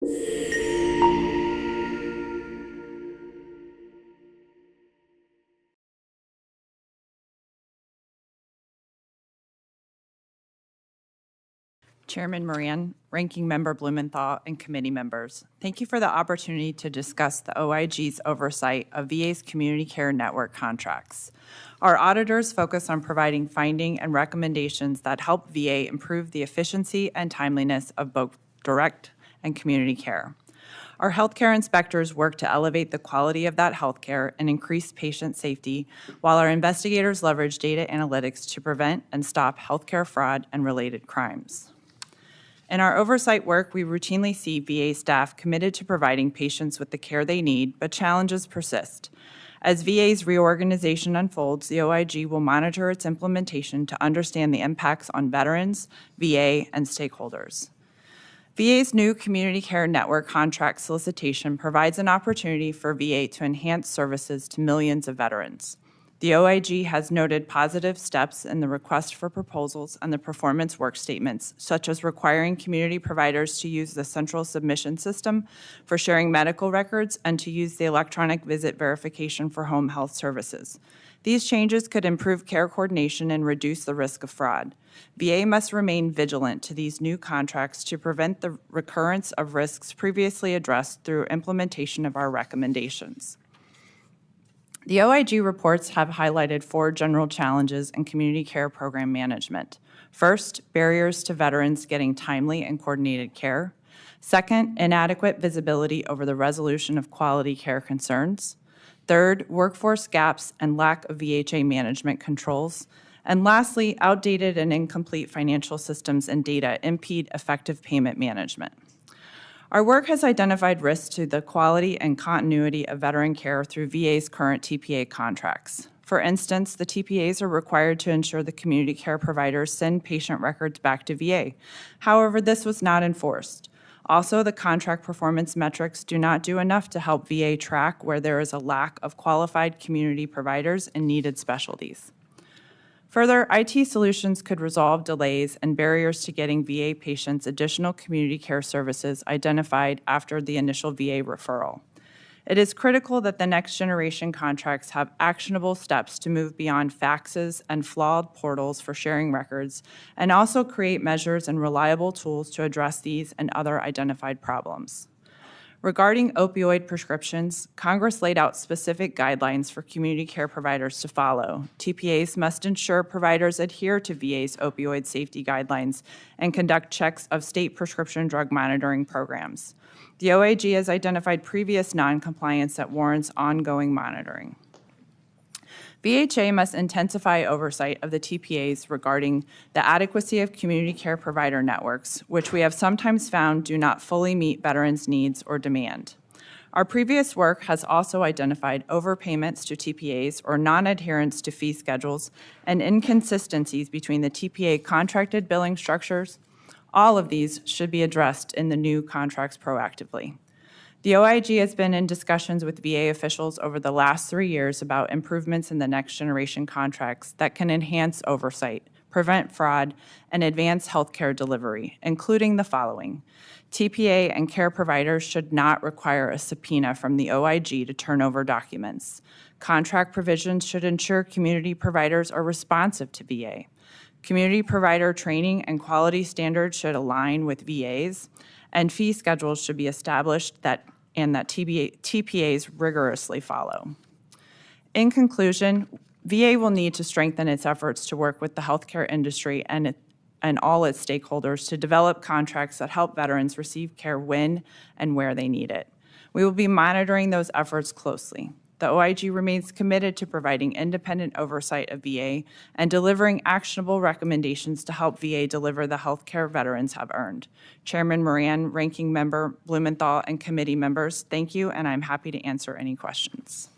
Chairman Moran, Ranking Member Blumenthal, and committee members, thank you for the opportunity to discuss the OIG's oversight of VA's community care network contracts. Our auditors focus on providing finding and recommendations that help VA improve the efficiency and timeliness of both direct and community care. Our healthcare inspectors work to elevate the quality of that healthcare and increase patient safety, while our investigators leverage data analytics to prevent and stop healthcare fraud and related crimes. In our oversight work, we routinely see VA staff committed to providing patients with the care they need, but challenges persist. As VA's reorganization unfolds, the OIG will monitor its implementation to understand the impacts on veterans, VA, and stakeholders. VA's new Community Care Network contract solicitation provides an opportunity for VA to enhance services to millions of veterans. The OIG has noted positive steps in the request for proposals and the performance work statements, such as requiring community providers to use the central submission system for sharing medical records and to use the electronic visit verification for home health services. These changes could improve care coordination and reduce the risk of fraud. VA must remain vigilant to these new contracts to prevent the recurrence of risks previously addressed through implementation of our recommendations. The OIG reports have highlighted 4 general challenges in community care program management. First, barriers to veterans getting timely and coordinated care. Second, inadequate visibility over the resolution of quality care concerns. Third, workforce gaps and lack of VHA management controls. And lastly, outdated and incomplete financial systems and data impede effective payment management. Our work has identified risks to the quality and continuity of veteran care through VA's current TPA contracts. For instance, the TPAs are required to ensure the community care providers send patient records back to VA. However, this was not enforced. Also, the contract performance metrics do not do enough to help VA track where there is a lack of qualified community providers in needed specialties. Further, IT solutions could resolve delays and barriers to getting VA patients additional community care services identified after the initial VA referral. It is critical that the next generation contracts have actionable steps to move beyond faxes and flawed portals for sharing records, and also create measures and reliable tools to address these and other identified problems. Regarding opioid prescriptions, Congress laid out specific guidelines for community care providers to follow. TPAs must ensure providers adhere to VA's opioid safety guidelines and conduct checks of state prescription drug monitoring programs. The OIG has identified previous noncompliance that warrants ongoing monitoring. VHA must intensify oversight of the TPAs regarding the adequacy of community care provider networks, which we have sometimes found do not fully meet veterans' needs or demand. Our previous work has also identified overpayments to TPAs or non-adherence to fee schedules and inconsistencies between the TPA contracted billing structures. All of these should be addressed in the new contracts proactively. The OIG has been in discussions with VA officials over the last 3 years about improvements in the next generation contracts that can enhance oversight, prevent fraud, and advance healthcare delivery, including the following. TPA and care providers should not require a subpoena from the OIG to turn over documents. Contract provisions should ensure community providers are responsive to VA. Community provider training and quality standards should align with VA's, and fee schedules should be established that TPAs rigorously follow. In conclusion, VA will need to strengthen its efforts to work with the healthcare industry and all its stakeholders to develop contracts that help veterans receive care when and where they need it. We will be monitoring those efforts closely. The OIG remains committed to providing independent oversight of VA and delivering actionable recommendations to help VA deliver the health care veterans have earned. Chairman Moran, Ranking Member Blumenthal, and committee members, thank you, and I'm happy to answer any questions.